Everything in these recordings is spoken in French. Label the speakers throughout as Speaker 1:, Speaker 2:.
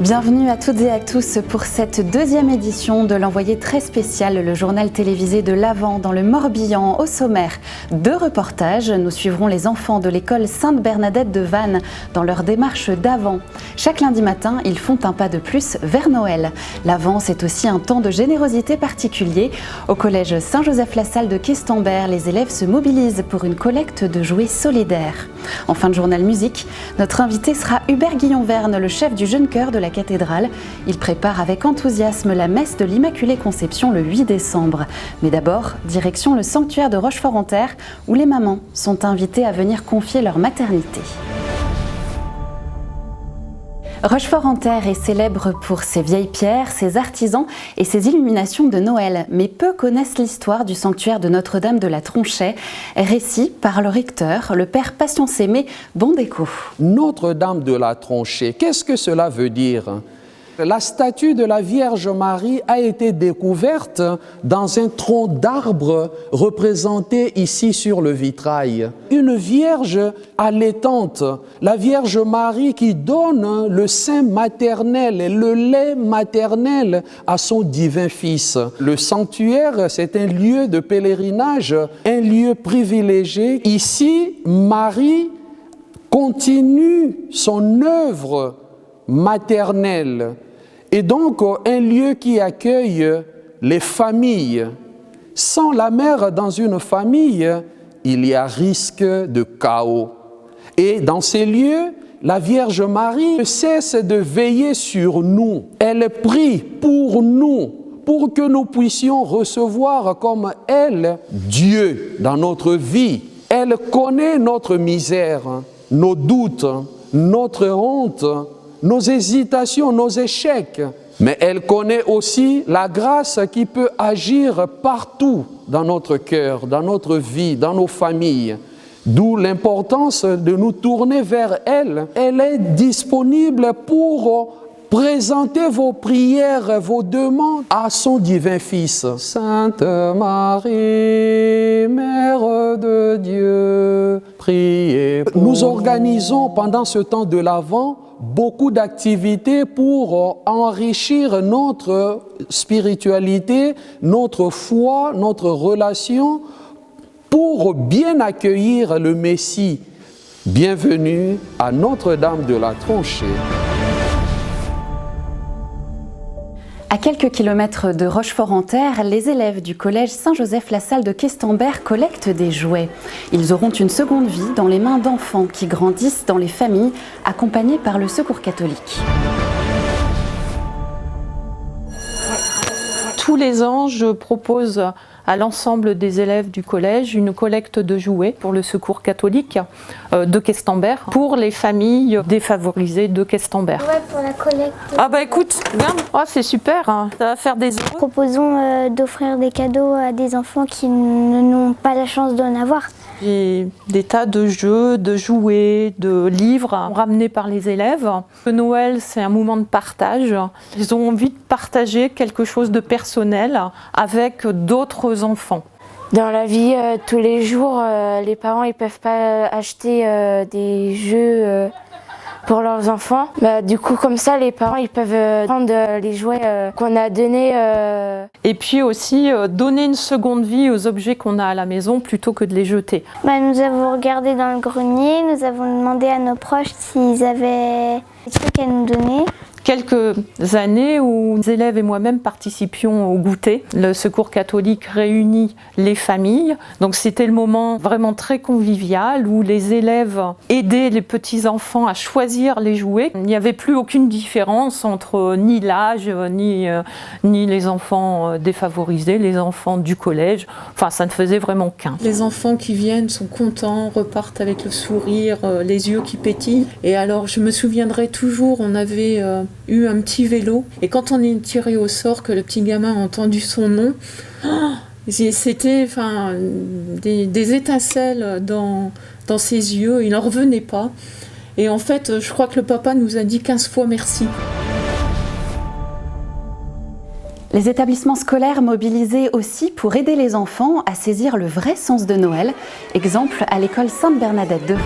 Speaker 1: Bienvenue à toutes et à tous pour cette deuxième édition de l'Envoyé très spécial, le journal télévisé de l'Avent dans le Morbihan. Au sommaire, 2 reportages. Nous suivrons les enfants de l'école Sainte-Bernadette de Vannes dans leur démarche d'Avent. Chaque lundi matin, ils font un pas de plus vers Noël. L'Avent, c'est aussi un temps de générosité particulier. Au collège Saint-Joseph-la-Salle de Questembert, les élèves se mobilisent pour une collecte de jouets solidaires. En fin de journal musique, notre invité sera Hubert Guillon-Verne, le chef du jeune chœur de la cathédrale. Il prépare avec enthousiasme la messe de l'Immaculée Conception le 8 décembre. Mais d'abord, direction le sanctuaire de Rochefort-en-Terre, où les mamans sont invitées à venir confier leur maternité. Rochefort-en-Terre est célèbre pour ses vieilles pierres, ses artisans et ses illuminations de Noël. Mais peu connaissent l'histoire du sanctuaire de Notre-Dame de la Tronchais, récit par le recteur, le père Patience-Aimé Bondéco.
Speaker 2: Notre-Dame de la Tronchais, qu'est-ce que cela veut dire ? La statue de la Vierge Marie a été découverte dans un tronc d'arbre représenté ici sur le vitrail. Une Vierge allaitante, la Vierge Marie qui donne le sein maternel et le lait maternel à son divin Fils. Le sanctuaire, c'est un lieu de pèlerinage, un lieu privilégié. Ici, Marie continue son œuvre maternelle et donc un lieu qui accueille les familles. Sans la mère dans une famille, il y a risque de chaos. Et dans ces lieux, la Vierge Marie ne cesse de veiller sur nous. Elle prie pour nous, pour que nous puissions recevoir comme elle Dieu dans notre vie. Elle connaît notre misère, nos doutes, notre honte, nos hésitations, nos échecs. Mais elle connaît aussi la grâce qui peut agir partout dans notre cœur, dans notre vie, dans nos familles. D'où l'importance de nous tourner vers elle. Elle est disponible pour présenter vos prières, vos demandes à son divin Fils. Sainte Marie, Mère de Dieu, priez pour nous. Nous organisons pendant ce temps de l'Avent beaucoup d'activités pour enrichir notre spiritualité, notre foi, notre relation, pour bien accueillir le Messie. Bienvenue à Notre-Dame de la Tronchais.
Speaker 1: À quelques kilomètres de Rochefort-en-Terre, les élèves du collège Saint-Joseph-la-Salle de Questembert collectent des jouets. Ils auront une seconde vie dans les mains d'enfants qui grandissent dans les familles, accompagnés par le Secours catholique.
Speaker 3: Tous les ans, je propose à l'ensemble des élèves du collège une collecte de jouets pour le Secours catholique de Questembert, pour les familles défavorisées de Questembert.
Speaker 4: Ouais, pour la collecte.
Speaker 3: Ah bah écoute, viens. Oh, c'est super, hein. Ça va faire des heureux.
Speaker 4: Proposons d'offrir des cadeaux à des enfants qui n'ont pas la chance d'en avoir.
Speaker 3: J'ai des tas de jeux, de jouets, de livres ramenés par les élèves. Noël, c'est un moment de partage. Ils ont envie de partager quelque chose de personnel avec d'autres enfants.
Speaker 5: Dans la vie, tous les jours, les parents ils peuvent pas acheter des jeux pour leurs enfants. Du coup, comme ça, les parents ils peuvent prendre les jouets qu'on a donnés.
Speaker 3: Et puis aussi donner une seconde vie aux objets qu'on a à la maison plutôt que de les jeter.
Speaker 4: Nous avons regardé dans le grenier, nous avons demandé à nos proches s'ils avaient des trucs à nous donner.
Speaker 3: Quelques années où les élèves et moi-même participions au goûter. Le Secours catholique réunit les familles. Donc c'était le moment vraiment très convivial où les élèves aidaient les petits-enfants à choisir les jouets. Il n'y avait plus aucune différence entre ni l'âge, ni les enfants défavorisés, les enfants du collège. Enfin, ça ne faisait vraiment qu'un. Les enfants qui viennent sont contents, repartent avec le sourire, les yeux qui pétillent. Et alors, je me souviendrai toujours, on avait eu un petit vélo et quand on est tiré au sort, que le petit gamin a entendu son nom, c'était des étincelles dans ses yeux, il n'en revenait pas. Et en fait, je crois que le papa nous a dit 15 fois merci.
Speaker 1: Les établissements scolaires mobilisés aussi pour aider les enfants à saisir le vrai sens de Noël. Exemple à l'école Sainte-Bernadette de Vannes.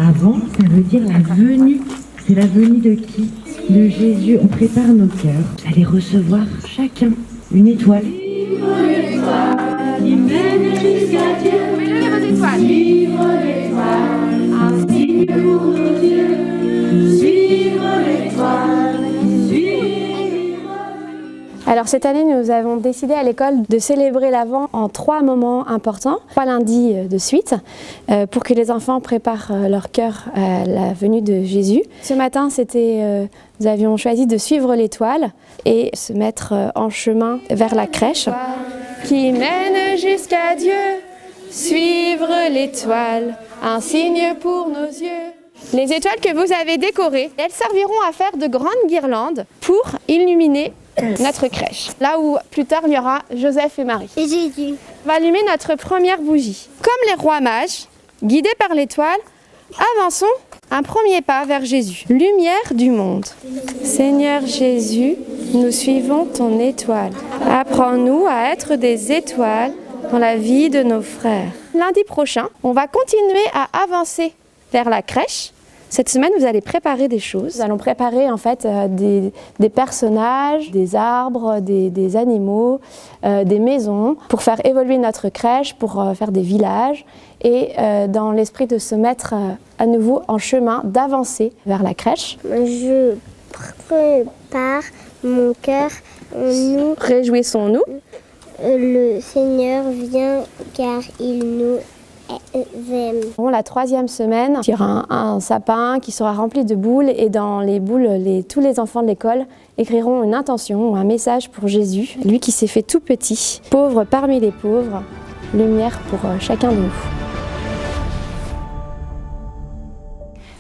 Speaker 6: Avant, ça veut dire la venue. C'est la venue de qui? De Jésus. On prépare nos cœurs. Allez recevoir chacun une étoile. Suivre l'étoile, qui mène jusqu'à Dieu. Suivre l'étoile, un signe pour nos yeux. Suivre l'étoile, suivre.
Speaker 7: Alors cette année, nous avons décidé à l'école de célébrer l'Avent en 3 moments importants, 3 lundis de suite, pour que les enfants préparent leur cœur à la venue de Jésus. Ce matin, nous avions choisi de suivre l'étoile et se mettre en chemin vers la crèche. Qui mène jusqu'à Dieu, suivre l'étoile, un signe pour nos yeux. Les étoiles que vous avez décorées, elles serviront à faire de grandes guirlandes pour illuminer notre crèche. Là où plus tard il y aura Joseph et Marie.
Speaker 4: Et Jésus.
Speaker 7: On va allumer notre première bougie. Comme les rois mages, guidés par l'étoile, avançons un premier pas vers Jésus, lumière du monde. Seigneur Jésus, nous suivons ton étoile. Apprends-nous à être des étoiles dans la vie de nos frères. Lundi prochain, on va continuer à avancer vers la crèche. Cette semaine, vous allez préparer des choses. Nous allons préparer en fait des personnages, des arbres, des animaux, des maisons pour faire évoluer notre crèche, pour faire des villages et dans l'esprit de se mettre à nouveau en chemin, d'avancer vers la crèche.
Speaker 4: Je prépare mon cœur. Nous
Speaker 7: réjouissons-nous.
Speaker 4: Le Seigneur vient car il nous aime.
Speaker 7: La 3e semaine, il y aura un sapin qui sera rempli de boules et dans les boules, tous les enfants de l'école écriront une intention ou un message pour Jésus, lui qui s'est fait tout petit, pauvre parmi les pauvres, lumière pour chacun de nous.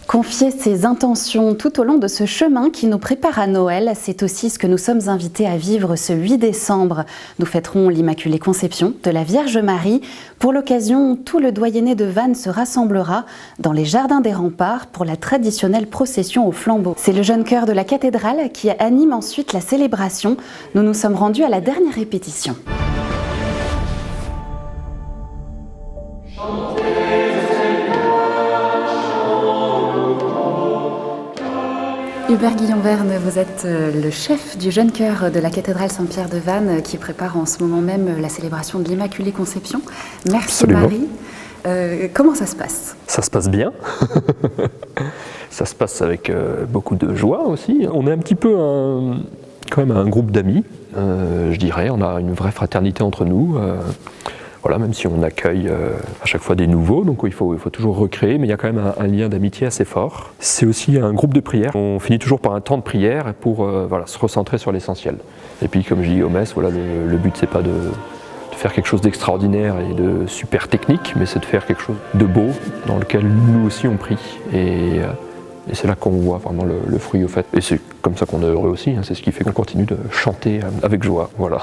Speaker 1: Confier ses intentions tout au long de ce chemin qui nous prépare à Noël, c'est aussi ce que nous sommes invités à vivre ce 8 décembre. Nous fêterons l'Immaculée Conception de la Vierge Marie. Pour l'occasion, tout le doyenné de Vannes se rassemblera dans les jardins des remparts pour la traditionnelle procession au flambeau. C'est le jeune chœur de la cathédrale qui anime ensuite la célébration. Nous nous sommes rendus à la dernière répétition. Hubert Guillon-Verne, vous êtes le chef du jeune chœur de la cathédrale Saint-Pierre de Vannes qui prépare en ce moment même la célébration de l'Immaculée Conception. Merci. Absolument. Marie. Comment ça se passe?
Speaker 8: Ça se passe bien. Ça se passe avec beaucoup de joie aussi. On est un petit peu quand même un groupe d'amis, je dirais. On a une vraie fraternité entre nous. Voilà, même si on accueille à chaque fois des nouveaux, donc il faut toujours recréer, mais il y a quand même un lien d'amitié assez fort. C'est aussi un groupe de prière. On finit toujours par un temps de prière pour se recentrer sur l'essentiel. Et puis, comme je dis aux messes, voilà, le but, c'est pas de faire quelque chose d'extraordinaire et de super technique, mais c'est de faire quelque chose de beau dans lequel nous aussi on prie. Et c'est là qu'on voit vraiment le fruit au fait. Et c'est comme ça qu'on est heureux aussi, hein, c'est ce qui fait qu'on continue de chanter avec joie. Voilà.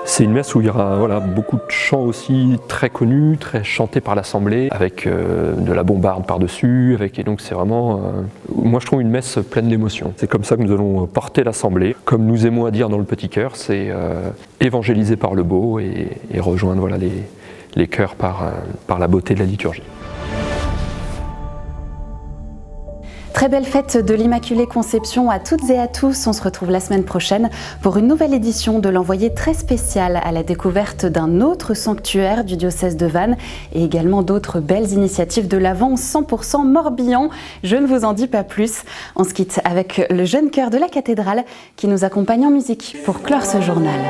Speaker 8: C'est une messe où il y aura beaucoup de chants aussi très connus, très chantés par l'Assemblée, avec de la bombarde par-dessus. Et donc c'est vraiment, moi je trouve une messe pleine d'émotions. C'est comme ça que nous allons porter l'Assemblée. Comme nous aimons à dire dans le Petit Cœur, c'est évangéliser par le beau et rejoindre les cœurs par la beauté de la liturgie.
Speaker 1: Très belle fête de l'Immaculée Conception à toutes et à tous. On se retrouve la semaine prochaine pour une nouvelle édition de l'envoyé très spécial à la découverte d'un autre sanctuaire du diocèse de Vannes et également d'autres belles initiatives de l'Avent 100% Morbihan. Je ne vous en dis pas plus. On se quitte avec le jeune chœur de la cathédrale qui nous accompagne en musique pour clore ce journal.